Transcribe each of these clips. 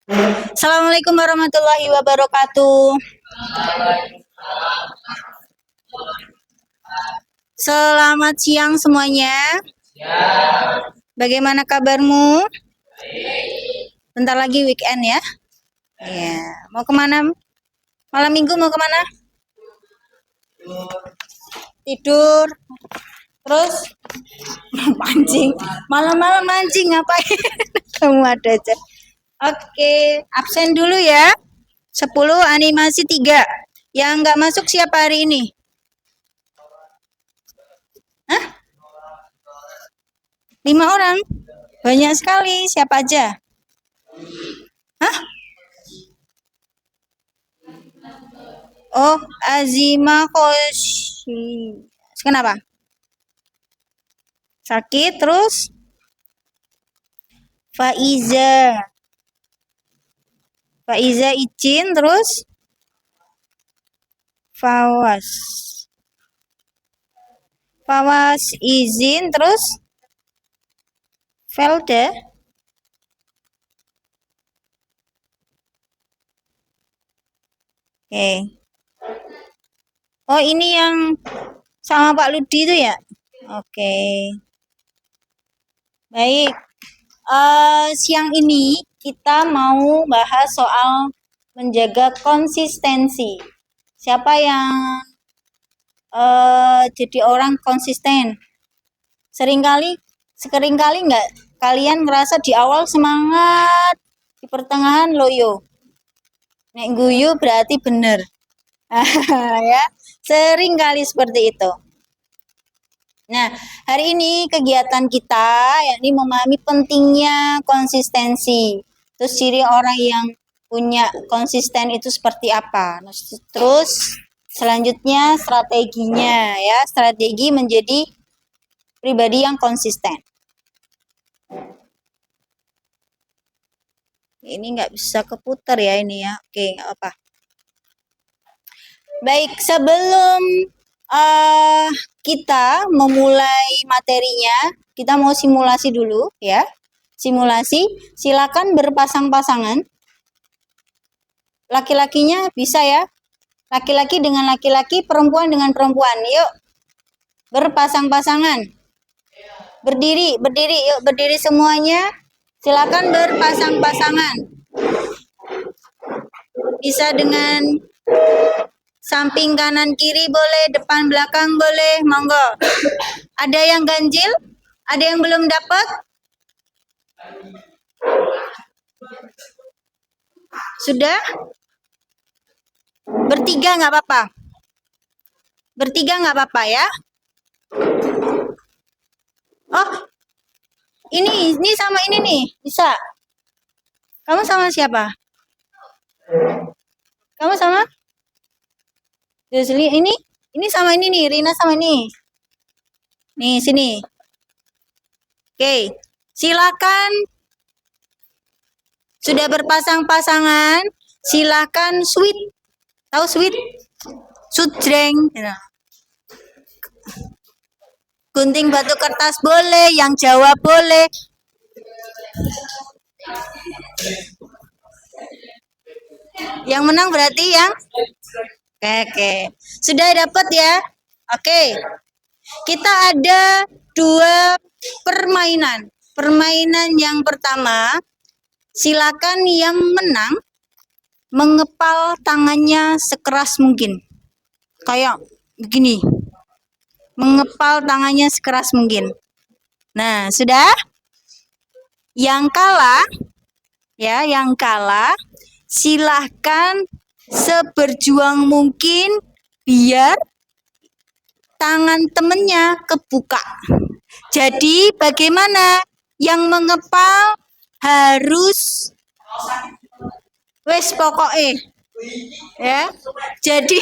Assalamualaikum warahmatullahi wabarakatuh. Selamat siang semuanya. Bagaimana kabarmu? Bentar lagi weekend ya. Ya, mau kemana? Malam minggu mau kemana? Tidur. Terus mancing. Malam-malam mancing ngapain? Kamu ada aja. Oke, absen dulu ya. 10 animasi 3. Yang nggak masuk siapa hari ini? Hah? 5 orang? Banyak sekali. Siapa aja? Hah? Oh, Azima Koshi. Kenapa? Sakit terus? Faiza. Faiza izin terus? Fawas. Fawas izin terus? Felda. Oke. Oh, ini yang sama Pak Ludi itu ya? Oke. Baik. Siang ini kita mau bahas soal menjaga konsistensi. Siapa yang jadi orang konsisten? Seringkali nggak kalian merasa di awal semangat, di pertengahan loyo. Nek guyu berarti bener. Ya, seringkali seperti itu. Nah, hari ini kegiatan kita yakni memahami pentingnya konsistensi. Terus ciri orang yang punya konsisten itu seperti apa? Terus selanjutnya strateginya ya, strategi menjadi pribadi yang konsisten. Ini nggak bisa keputar ya ini ya. Oke, nggak apa. Baik, sebelum kita memulai materinya, kita mau simulasi dulu ya. Simulasi, silakan berpasang-pasangan. Laki-lakinya bisa ya. Laki-laki dengan laki-laki, perempuan dengan perempuan. Yuk, berpasang-pasangan. Berdiri, yuk berdiri semuanya. Silakan berpasang-pasangan. Bisa dengan samping kanan kiri boleh, depan belakang boleh, monggo. Ada yang ganjil? Ada yang belum dapat? Sudah? Bertiga nggak apa-apa? Bertiga nggak apa-apa ya? Oh, ini sama ini nih, bisa. Kamu sama siapa? Kamu sama? Josli, ini sama ini nih, Rina sama ini. Nih, sini. Oke, silakan. Sudah berpasang-pasangan, silakan sweet. Tahu sweet? Sujreng. Gunting batu kertas boleh, yang Jawa boleh. Yang menang berarti yang Oke. Sudah dapat ya? Oke. Kita ada 2 permainan. Permainan yang pertama, silakan yang menang mengepal tangannya sekeras mungkin. Kayak begini. Mengepal tangannya sekeras mungkin. Nah, sudah? Yang kalah ya, yang kalah silahkan seberjuang mungkin biar tangan temennya kebuka. Jadi bagaimana? Yang mengepal harus wes pokoknya ya. Jadi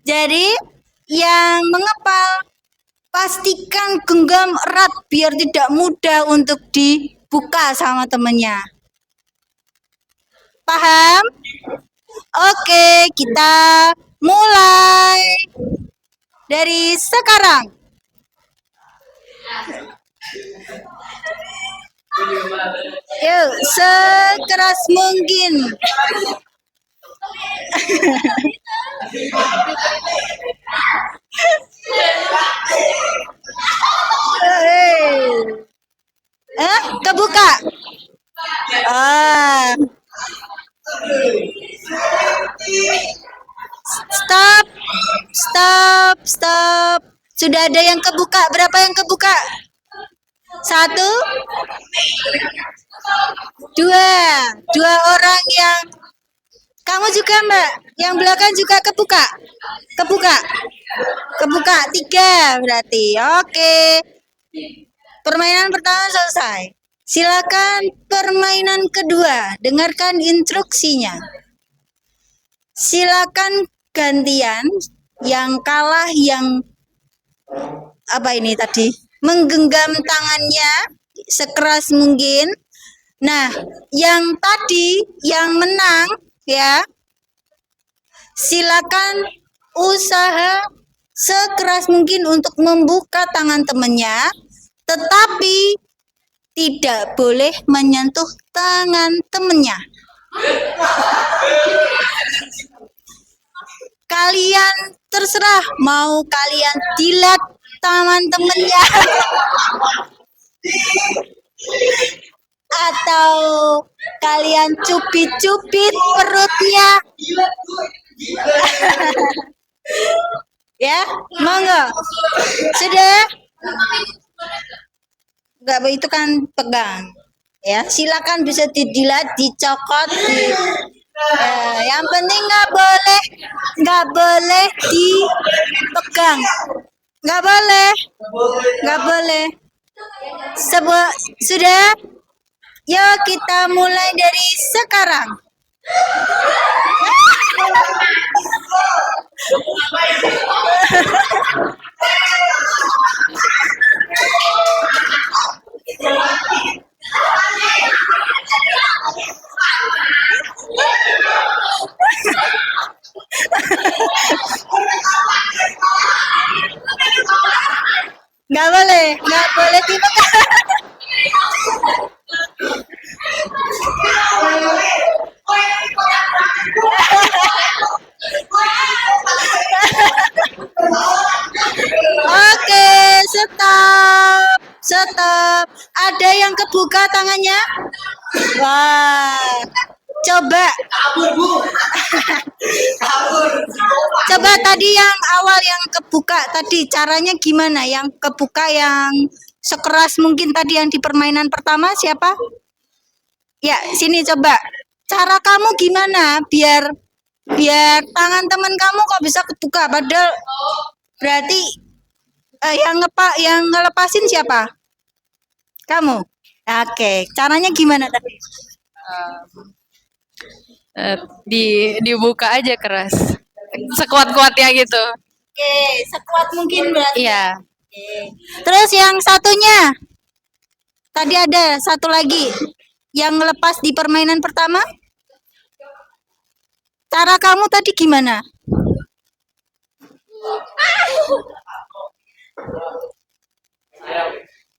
jadi yang mengepal pastikan genggam erat biar tidak mudah untuk dibuka sama temennya. Paham? Oke, kita mulai dari sekarang. Yuk, sekeras mungkin. Hei. Kebuka. Ah, stop, stop, stop. Sudah ada yang kebuka. Berapa yang kebuka? 1, 2 orang yang. Kamu juga, Mbak. Yang belakang juga kebuka. Kebuka. Kebuka 3 berarti. Oke. Permainan pertama selesai. Silakan permainan kedua. Dengarkan instruksinya. Silakan gantian yang kalah yang apa ini tadi? Menggenggam tangannya sekeras mungkin. Nah, yang tadi yang menang ya. Silakan usaha sekeras mungkin untuk membuka tangan temannya, tetapi tidak boleh menyentuh tangan temannya. Kalian terserah mau kalian jilat tangan temennya atau kalian cubit-cubit perutnya. Ya, monggo. Sudah? Enggak, itu kan pegang. Ya, silakan bisa dijilat, dicokot, yang penting nggak boleh dipegang, nggak boleh. Sudah? Yuk kita mulai dari sekarang. Nggak boleh dipegang. Oke, stop. Ada yang kebuka tangannya? Wah, coba. Coba tadi yang awal yang kebuka tadi caranya gimana? Yang kebuka yang sekeras mungkin tadi yang di permainan pertama siapa? Ya, sini coba. Cara kamu gimana biar tangan teman kamu kok bisa kebuka padahal berarti yang ngelepasin siapa? Kamu. Oke, caranya gimana tadi? Dibuka aja keras, sekuat-kuatnya gitu. Oke, sekuat mungkin berarti. Iya. Oke. Terus yang satunya, tadi ada satu lagi yang lepas di permainan pertama. Cara kamu tadi gimana?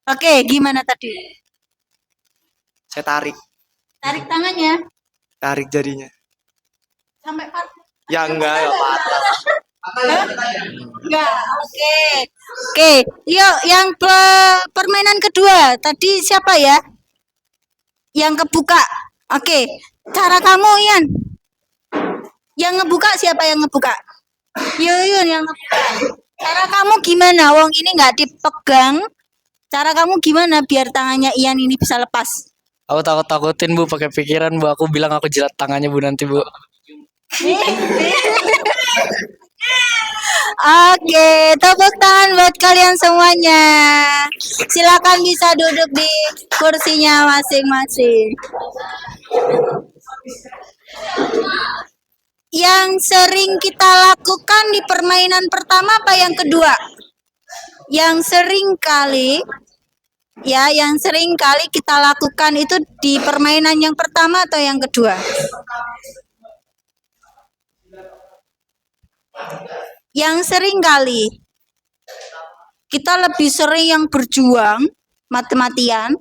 Oke, gimana tadi? Saya tarik Tarik tangannya jadinya. sampai patah. Ya enggak patah. Enggak, oke. Oke, yuk yang permainan kedua. Tadi siapa ya? Yang kebuka. Oke, cara kamu Ian. Yang ngebuka siapa yang ngebuka? Yuyun yang ngebuka. Cara kamu gimana? Wong ini nggak dipegang. Cara kamu gimana biar tangannya Ian ini bisa lepas? Aku takutin Bu, pakai pikiran Bu. Aku bilang aku jilat tangannya Bu nanti Bu. Oke, tepuk tangan buat kalian semuanya. Silakan bisa duduk di kursinya masing-masing. Yang sering kita lakukan di permainan pertama apa yang kedua? Yang sering kali kita lakukan itu di permainan yang pertama atau yang kedua? Yang sering kali kita lebih sering yang berjuang mati-matian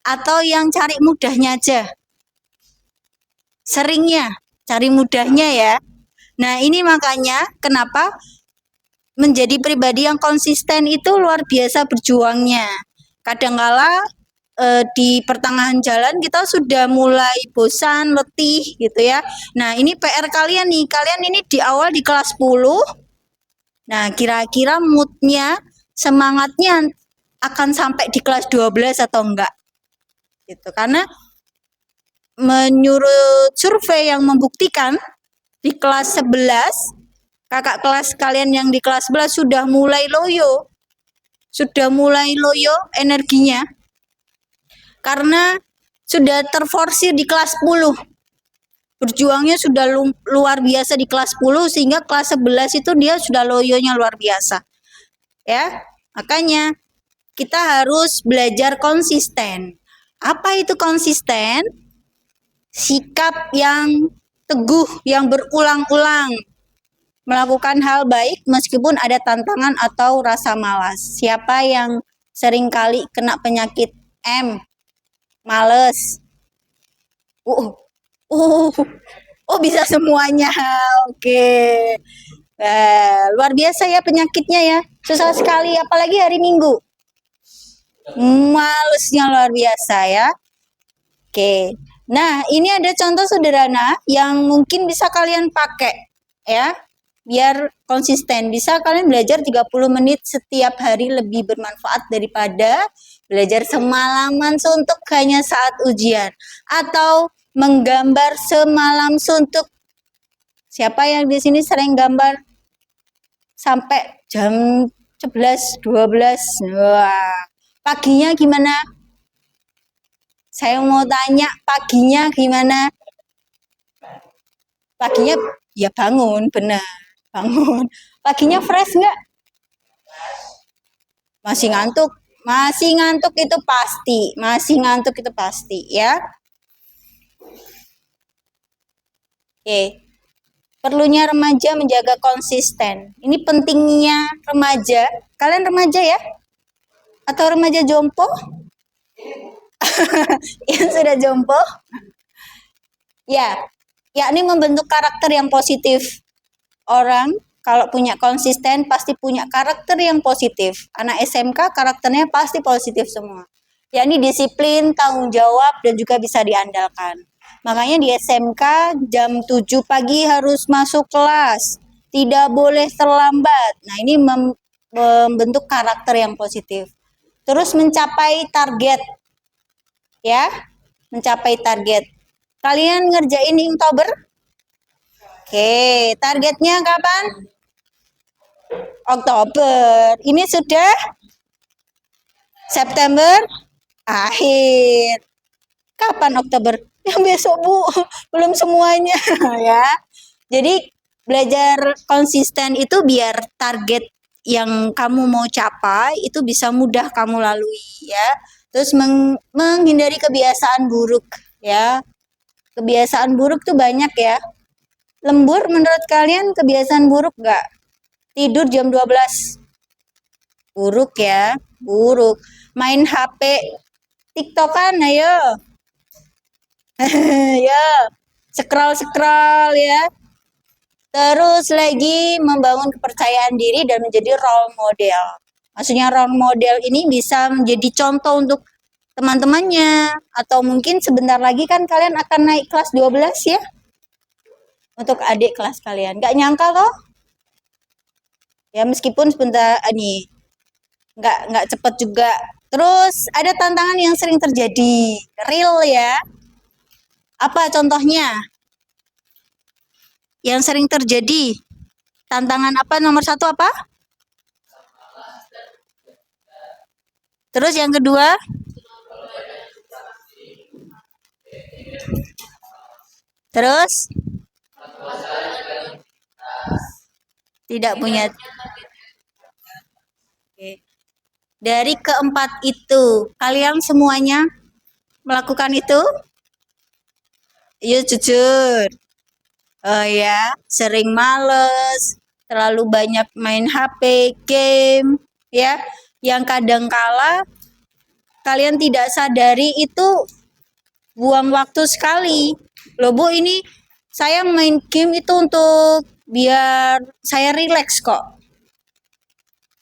atau yang cari mudahnya aja? Seringnya cari mudahnya ya. Nah, ini makanya kenapa menjadi pribadi yang konsisten itu luar biasa berjuangnya. Kadangkala di pertengahan jalan kita sudah mulai bosan, letih gitu ya. Nah, ini PR kalian nih. Kalian ini di awal di kelas 10. Nah, kira-kira moodnya, semangatnya akan sampai di kelas 12 atau enggak? Gitu. Karena menurut survei yang membuktikan di kelas 11, kakak kelas kalian yang di kelas 11 sudah mulai loyo. Sudah mulai loyo energinya. Karena sudah terforsir di kelas 10. Berjuangnya sudah luar biasa di kelas 10 sehingga kelas 11 itu dia sudah loyonya luar biasa. Ya, makanya kita harus belajar konsisten. Apa itu konsisten? Sikap yang teguh, yang berulang-ulang. Melakukan hal baik meskipun ada tantangan atau rasa malas. Siapa yang sering kali kena penyakit M? Males. Oh bisa semuanya. Oke. Luar biasa ya penyakitnya ya. Susah sekali apalagi hari Minggu. Malesnya luar biasa ya. Oke. Nah, ini ada contoh sederhana yang mungkin bisa kalian pakai ya. Biar konsisten. Bisa kalian belajar 30 menit setiap hari lebih bermanfaat daripada belajar semalaman suntuk hanya saat ujian. Atau menggambar semalam suntuk. Siapa yang di sini sering gambar sampai jam 11, 12? Wah, paginya gimana? Saya mau tanya, paginya gimana? Paginya ya bangun, benar. Bangun. Paginya fresh nggak? Masih ngantuk? Masih ngantuk itu pasti. Masih ngantuk itu pasti ya. Oke. Perlunya remaja menjaga konsisten. Ini pentingnya remaja. Kalian remaja ya? Atau remaja jompo? Yang sudah jompo? Ya, yakni membentuk karakter yang positif. Orang kalau punya konsisten pasti punya karakter yang positif. Anak SMK karakternya pasti positif semua. Yakni disiplin, tanggung jawab, dan juga bisa diandalkan. Makanya di SMK jam 7 pagi harus masuk kelas. Tidak boleh terlambat. Nah, ini membentuk karakter yang positif. Terus mencapai target. Ya, mencapai target. Kalian ngerjain Inktober? Oke, targetnya kapan? Oktober. Ini sudah September akhir. Kapan Oktober? Yang besok, Bu. Belum semuanya ya. Jadi belajar konsisten itu biar target yang kamu mau capai itu bisa mudah kamu lalui ya. Terus menghindari kebiasaan buruk ya. Kebiasaan buruk tuh banyak ya. Lembur menurut kalian kebiasaan buruk nggak? Tidur jam 12. Buruk ya, buruk. Main HP, TikTokan ayo. Ya, scroll ya. Terus lagi membangun kepercayaan diri dan menjadi role model. Maksudnya role model ini bisa menjadi contoh untuk teman-temannya. Atau mungkin sebentar lagi kan kalian akan naik kelas 12 ya. Untuk adik kelas kalian. Gak nyangka loh. Ya meskipun sebentar nih. Nggak cepet juga. Terus ada tantangan yang sering terjadi. Real ya. Apa contohnya? Yang sering terjadi. Tantangan apa nomor 1 apa? Terus yang kedua? Terus? Tidak punya. Oke. Dari keempat itu, kalian semuanya melakukan itu? Yuk jujur. Oh ya, sering males, terlalu banyak main HP, game, ya, yang kadang kala kalian tidak sadari itu buang waktu sekali. Loh Bu, ini saya main game itu untuk biar saya rileks kok.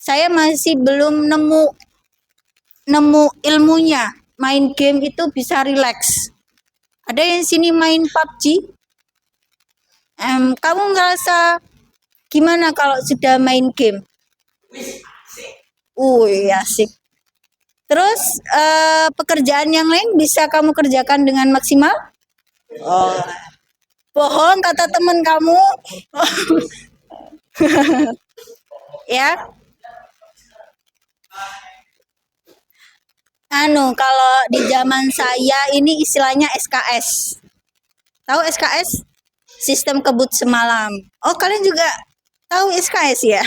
Saya masih belum nemu ilmunya. Main game itu bisa rileks. Ada yang sini main PUBG? Kamu ngerasa gimana kalau sudah main game? Asik. Terus pekerjaan yang lain bisa kamu kerjakan dengan maksimal? Oh, bohong kata teman kamu. Ya. Kalau di zaman saya ini istilahnya SKS. Tahu SKS? Sistem kebut semalam. Oh, kalian juga tahu SKS ya?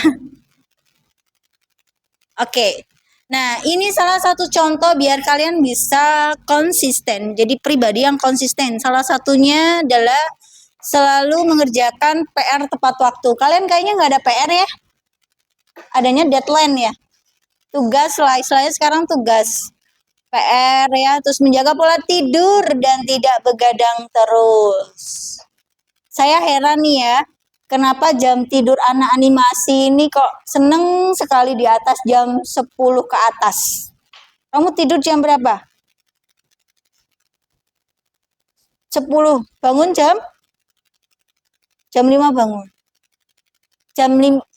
Oke. Nah, ini salah satu contoh biar kalian bisa konsisten. Jadi pribadi yang konsisten. Salah satunya adalah selalu mengerjakan PR tepat waktu. Kalian kayaknya nggak ada PR ya? Adanya deadline ya? Tugas lah, istilahnya sekarang tugas. PR ya, terus menjaga pola tidur dan tidak begadang terus. Saya heran nih ya, kenapa jam tidur anak animasi ini kok seneng sekali di atas jam 10 ke atas. Kamu tidur jam berapa? 10. Bangun jam 5 bangun.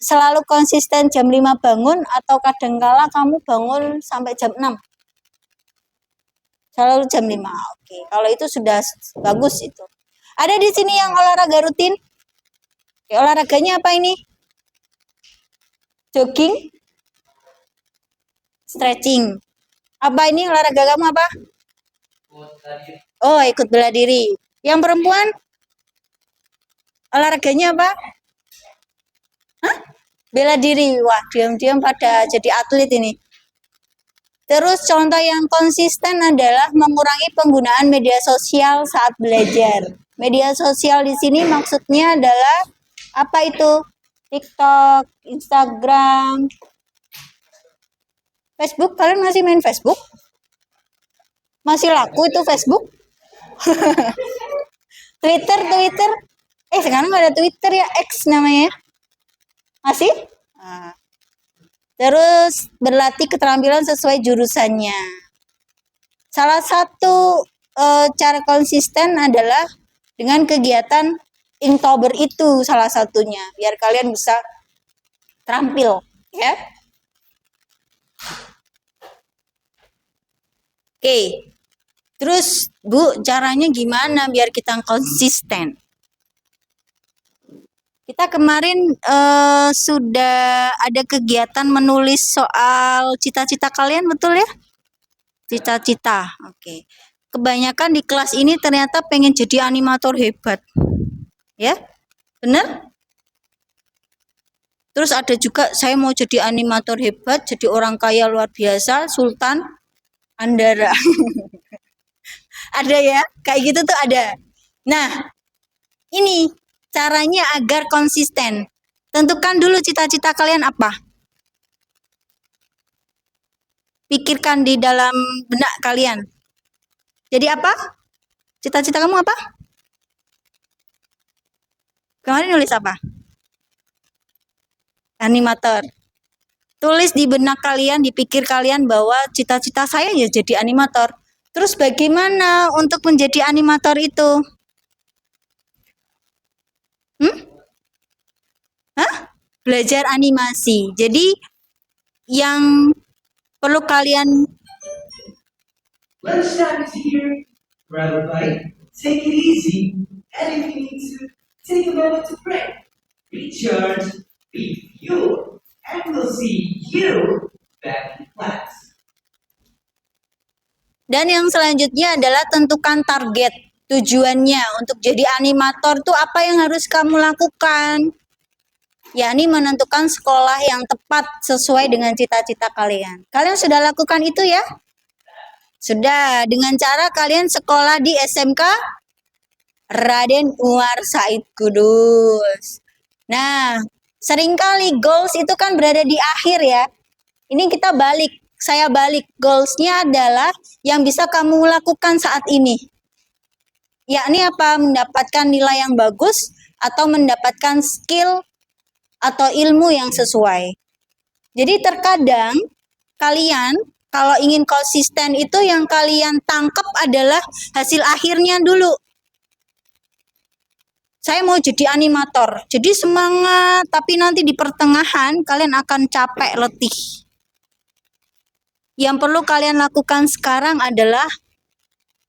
Selalu konsisten jam 5 bangun atau kadangkala kamu bangun sampai jam 6? Selalu jam 5. Oke, kalau itu sudah bagus itu. Ada di sini yang olahraga rutin? Oke, olahraganya apa ini? Jogging? Stretching. Apa ini olahraga kamu apa? Oh, ikut bela diri. Yang perempuan? Olahraganya apa? Hah? Bela diri. Wah, diam-diam pada jadi atlet ini. Terus contoh yang konsisten adalah mengurangi penggunaan media sosial saat belajar. Media sosial di sini maksudnya adalah apa itu? TikTok, Instagram, Facebook. Kalian masih main Facebook? Masih laku itu Facebook? Twitter. Sekarang nggak ada Twitter ya, X namanya. Masih? Nah. Terus berlatih keterampilan sesuai jurusannya. Salah satu cara konsisten adalah dengan kegiatan Inktober itu salah satunya. Biar kalian bisa terampil. Ya. Oke. Terus Bu, caranya gimana biar kita konsisten? Kita kemarin sudah ada kegiatan menulis soal cita-cita kalian, betul ya? Cita-cita, oke. Kebanyakan di kelas ini ternyata pengen jadi animator hebat. Ya, benar? Terus ada juga saya mau jadi animator hebat, jadi orang kaya luar biasa, Sultan Andara. Ada ya, kayak gitu tuh ada. Nah, ini caranya agar konsisten. Tentukan dulu cita-cita kalian apa. Pikirkan di dalam benak kalian. Jadi apa? Cita-cita kamu apa? Kemarin nulis apa? Animator. Tulis di benak kalian, di pikir kalian bahwa cita-cita saya ya jadi animator. Terus bagaimana untuk menjadi animator itu? Belajar animasi. Jadi yang perlu kalian Lunchtime is here. Grab a bite, take it easy, and if you need to, take a moment to break. Recharge, be fueled, and we'll see you back in class. dan yang selanjutnya adalah tentukan target. Tujuannya untuk jadi animator tuh apa yang harus kamu lakukan? Yakni menentukan sekolah yang tepat sesuai dengan cita-cita kalian. Kalian sudah lakukan itu ya? Sudah, dengan cara kalian sekolah di SMK Raden Umar Said Kudus. Nah, seringkali goals itu kan berada di akhir ya. Ini kita balik. saya balik, goals-nya adalah yang bisa kamu lakukan saat ini. Yakni apa? Mendapatkan nilai yang bagus atau mendapatkan skill atau ilmu yang sesuai. Jadi terkadang kalian kalau ingin konsisten itu yang kalian tangkap adalah hasil akhirnya dulu. Saya mau jadi animator, jadi semangat, tapi nanti di pertengahan kalian akan capek, letih. Yang perlu kalian lakukan sekarang adalah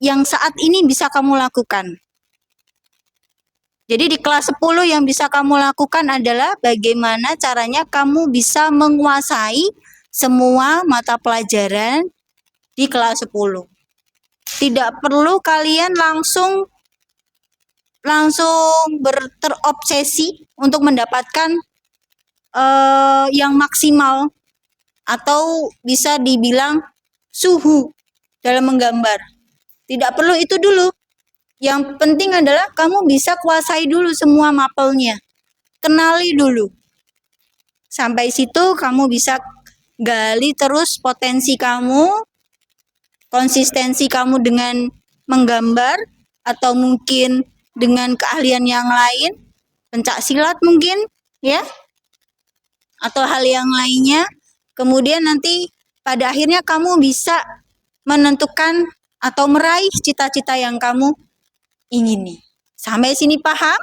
yang saat ini bisa kamu lakukan. Jadi di kelas 10 yang bisa kamu lakukan adalah bagaimana caranya kamu bisa menguasai semua mata pelajaran di kelas 10. Tidak perlu kalian langsung terobsesi untuk mendapatkan yang maksimal atau bisa dibilang suhu dalam menggambar. Tidak perlu itu dulu. Yang penting adalah kamu bisa kuasai dulu semua mapelnya. Kenali dulu. Sampai situ kamu bisa gali terus potensi kamu, konsistensi kamu dengan menggambar, atau mungkin dengan keahlian yang lain, pencak silat mungkin, ya, atau hal yang lainnya. Kemudian nanti pada akhirnya kamu bisa menentukan atau meraih cita-cita yang kamu ingini. Sampai sini paham?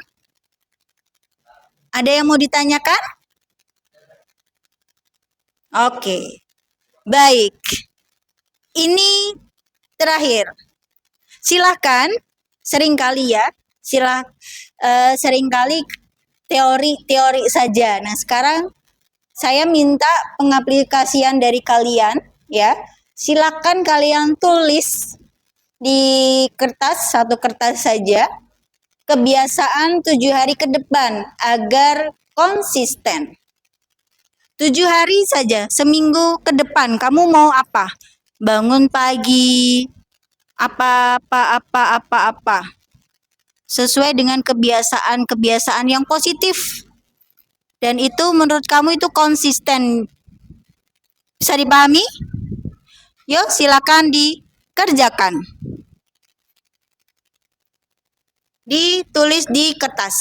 Ada yang mau ditanyakan? Oke, baik. Ini terakhir. Silahkan, seringkali ya, seringkali teori saja. Nah, sekarang saya minta pengaplikasian dari kalian, ya. Silakan kalian tulis di kertas, satu kertas saja, kebiasaan 7 hari ke depan agar konsisten. 7 hari saja, seminggu ke depan, kamu mau apa? Bangun pagi, apa. Sesuai dengan kebiasaan yang positif. Dan itu menurut kamu itu konsisten. Bisa dipahami? Yuk, silakan dikerjakan. Ditulis di kertas.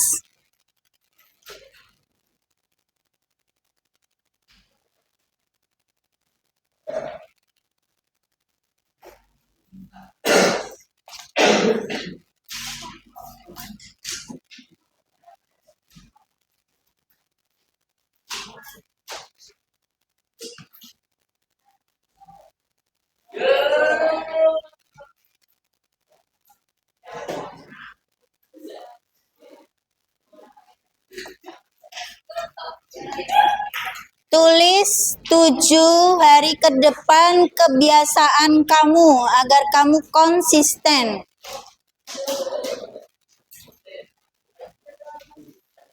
Tulis 7 hari ke depan kebiasaan kamu agar kamu konsisten.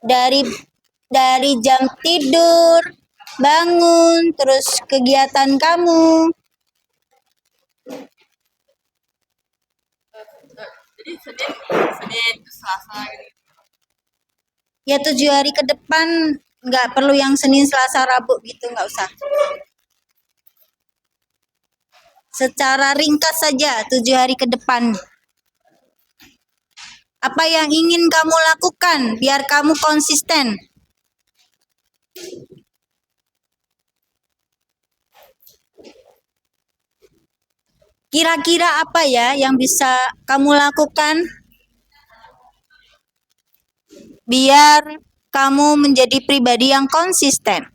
Dari jam tidur, bangun, terus kegiatan kamu. Jadi Senin, Selasa gitu. Ya 7 hari ke depan, nggak perlu yang Senin, Selasa, Rabu gitu, nggak usah. Secara ringkas saja 7 hari ke depan. Apa yang ingin kamu lakukan biar kamu konsisten? Kira-kira apa ya yang bisa kamu lakukan biar kamu menjadi pribadi yang konsisten?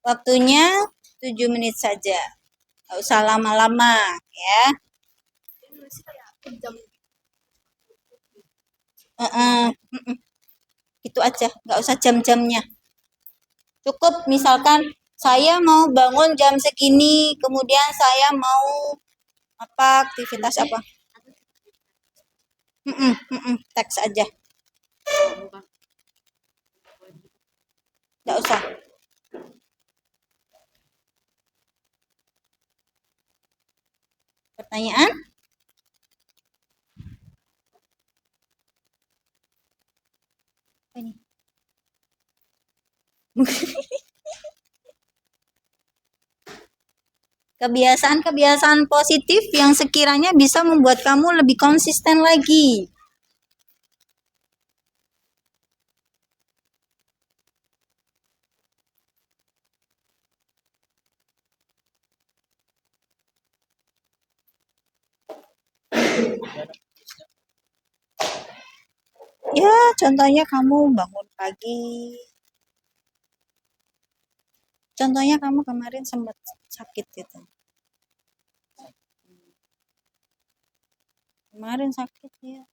Waktunya 7 menit saja. Nggak usah lama-lama, ya. Itu aja, nggak usah jam-jamnya. Cukup misalkan saya mau bangun jam segini, kemudian saya mau apa aktivitas apa? Teks aja. Nggak usah. Pertanyaan? Apa ini? Kebiasaan-kebiasaan positif yang sekiranya bisa membuat kamu lebih konsisten lagi. Ya, contohnya kamu bangun pagi. Contohnya kamu kemarin sempat sakit gitu. Kemarin sakit ya.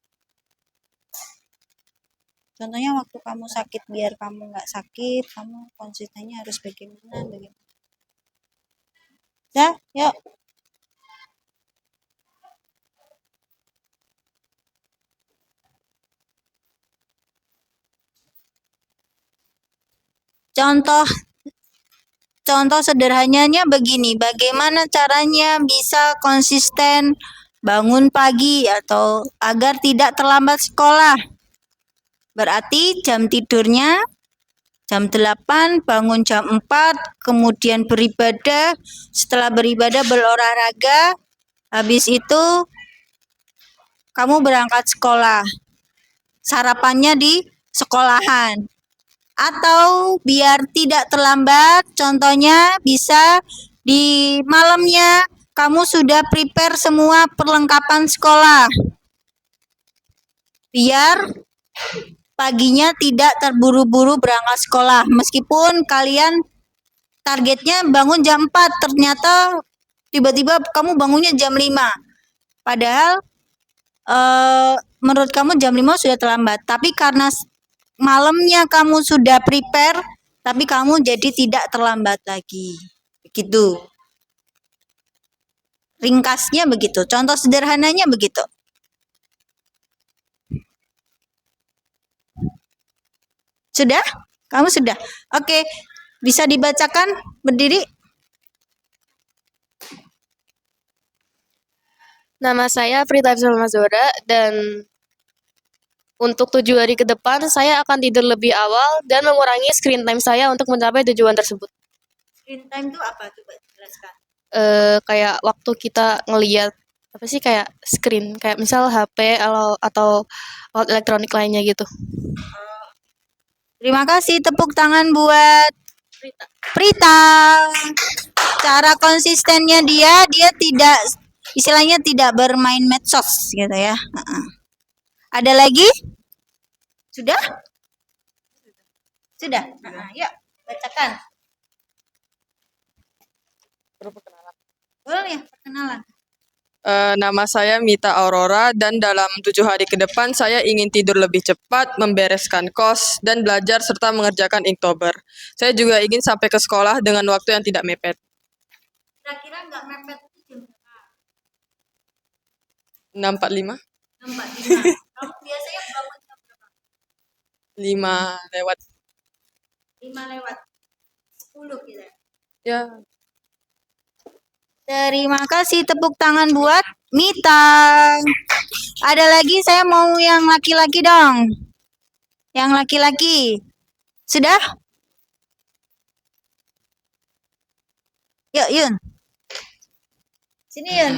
Contohnya waktu kamu sakit, biar kamu nggak sakit, kamu konsistennya harus bagaimana. Ya, yuk. Contoh sederhananya begini, bagaimana caranya bisa konsisten bangun pagi atau agar tidak terlambat sekolah? Berarti jam tidurnya jam 8, bangun jam 4, kemudian beribadah, setelah beribadah berolahraga, habis itu kamu berangkat sekolah. Sarapannya di sekolahan. Atau biar tidak terlambat, contohnya bisa di malamnya kamu sudah prepare semua perlengkapan sekolah. Biar paginya tidak terburu-buru berangkat sekolah. Meskipun kalian targetnya bangun jam 4, ternyata tiba-tiba kamu bangunnya jam 5. Padahal menurut kamu jam 5 sudah terlambat. Tapi karena malamnya kamu sudah prepare, tapi kamu jadi tidak terlambat lagi. Begitu. Ringkasnya begitu. Contoh sederhananya begitu. Sudah? Kamu sudah? Oke. Bisa dibacakan berdiri? Nama saya Prita Mazora dan untuk 7 hari ke depan saya akan tidur lebih awal dan mengurangi screen time saya untuk mencapai tujuan tersebut. Screen time itu apa? Coba jelaskan. Kayak waktu kita ngelihat apa sih kayak screen, kayak misal HP atau alat elektronik lainnya gitu. Terima kasih, tepuk tangan buat Prita. Cara konsistennya dia tidak, istilahnya tidak bermain medsos gitu ya. Ada lagi? Sudah? Sudah? Yuk, bacakan. Boleh ya, perkenalan. Nama saya Mita Aurora dan dalam 7 hari ke depan saya ingin tidur lebih cepat, membereskan kos, dan belajar serta mengerjakan Inktober. Saya juga ingin sampai ke sekolah dengan waktu yang tidak mepet. Kira-kira nggak mepet itu jam berapa? 6.45? 6.45. Kamu biasanya bangun jam berapa? 5 lewat. 5 lewat 10 gitu. Ya. Terima kasih, tepuk tangan buat Mita. Ada lagi, saya mau yang laki-laki dong. Yang laki-laki. Sudah? Yuk, Yun. Sini, Yun.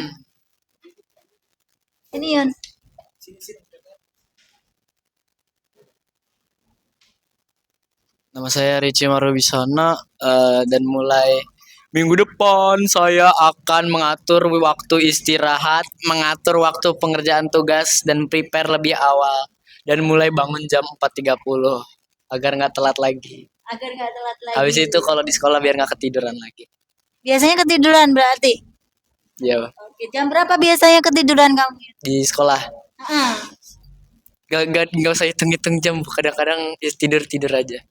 Sini, Yun. Nama saya Rici Marubisana dan mulai minggu depan saya akan mengatur waktu istirahat, mengatur waktu pengerjaan tugas dan prepare lebih awal dan mulai bangun jam 4.30 agar nggak telat lagi. Agar nggak telat lagi. Habis itu kalau di sekolah biar nggak ketiduran lagi. Biasanya ketiduran berarti? Iya. Oke, jam berapa biasanya ketiduran kamu? Di sekolah. Nggak usah hitung-hitung jam, kadang-kadang tidur aja.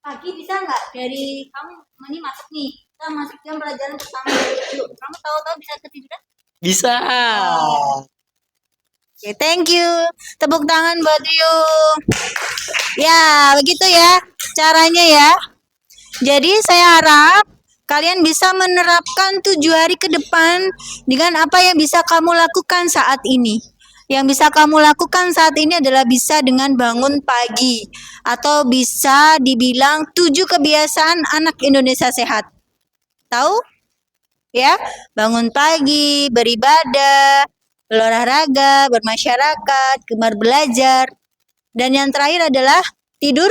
Pagi bisa nggak dari kamu ini masuk nih, kita masuk jam pelajaran pertama dari dulu. Kamu tahu-tahu bisa ketiduran? Bisa. Oke, thank you. Tepuk tangan buat you. Ya, begitu ya caranya ya. Jadi saya harap kalian bisa menerapkan 7 hari ke depan dengan apa yang bisa kamu lakukan saat ini. Yang bisa kamu lakukan saat ini adalah bisa dengan bangun pagi atau bisa dibilang 7 kebiasaan anak Indonesia sehat. Tahu? Ya, bangun pagi, beribadah, berolahraga, bermasyarakat, gemar belajar. Dan yang terakhir adalah tidur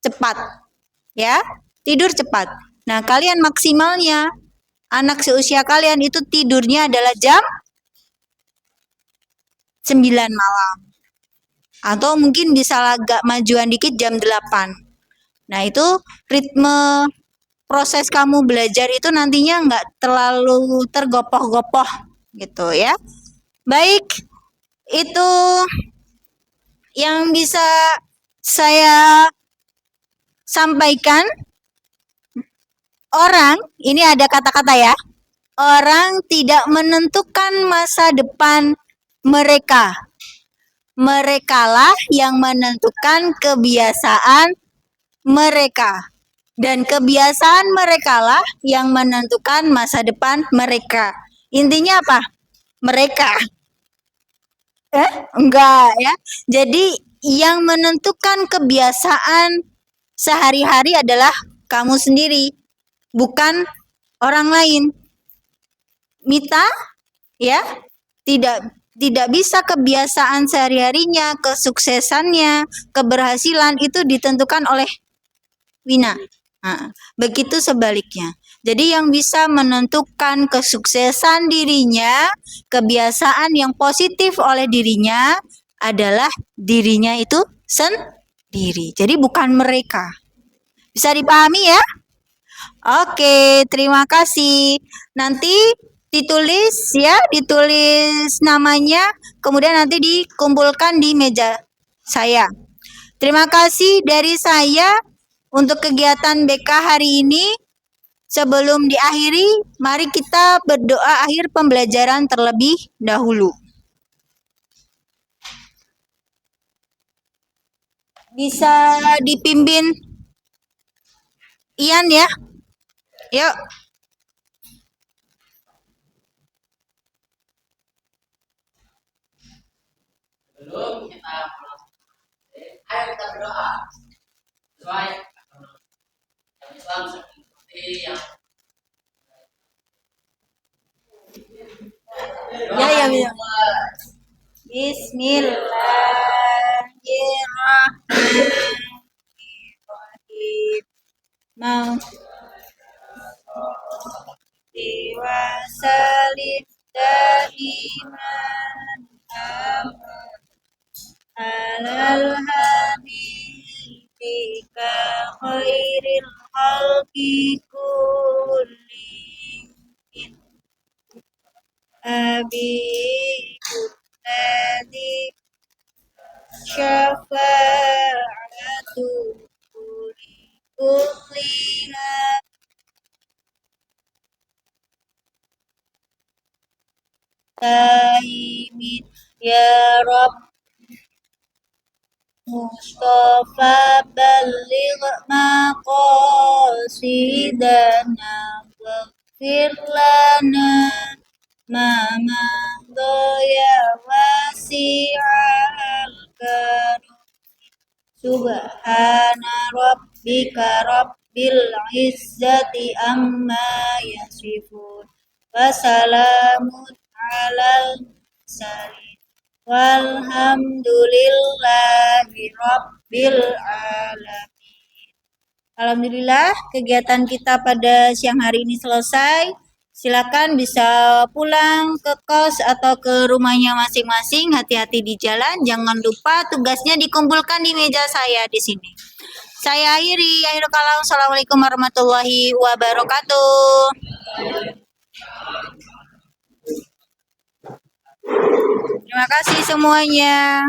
cepat. Ya, tidur cepat. Nah, kalian maksimalnya anak seusia kalian itu tidurnya adalah jam 9 malam. Atau mungkin bisa agak majuan dikit jam 8. Nah, itu ritme proses kamu belajar itu nantinya nggak terlalu tergopoh-gopoh gitu ya. Baik, itu yang bisa saya sampaikan. Orang, ini ada kata-kata ya. Orang tidak menentukan masa depan mereka. Merekalah yang menentukan kebiasaan mereka. Dan kebiasaan merekalah yang menentukan masa depan mereka. Intinya apa? Mereka. Enggak ya. Jadi yang menentukan kebiasaan sehari-hari adalah kamu sendiri, bukan orang lain. Mita ya, tidak bisa kebiasaan sehari-harinya, kesuksesannya, keberhasilan itu ditentukan oleh Wina. Nah, begitu sebaliknya. Jadi yang bisa menentukan kesuksesan dirinya, kebiasaan yang positif oleh dirinya adalah dirinya itu sendiri. Jadi bukan mereka. Bisa dipahami ya? Oke, terima kasih. Nanti ditulis ya, ditulis namanya, kemudian nanti dikumpulkan di meja saya. Terima kasih dari saya untuk kegiatan BK hari ini. Sebelum diakhiri, mari kita berdoa akhir pembelajaran terlebih dahulu. Bisa dipimpin Ian ya. Yuk. Sebelum kita ayo kita berdoa sesuai Islam seperti yang Ya. Bismillahirrahmanirrahim. Wasallim daiman alal habibika khairil khalqi kullihim habibul ladzi syafa'atu kulliha Taimin ya Rabb Mustafa balligh maqasidana waghfir lana ma madaya wasi'al karim subhana rabbika rabbil izzati amma yasifun wa salamun alal mursalin walhamdulillahi rabbil alamin. Alhamdulillah kegiatan kita pada siang hari ini selesai. Silakan bisa pulang ke kos atau ke rumahnya masing-masing. Hati-hati di jalan. Jangan lupa tugasnya dikumpulkan di meja saya di sini. Saya akhiri. Akhirul kalam. Assalamualaikum warahmatullahi wabarakatuh. Terima kasih semuanya.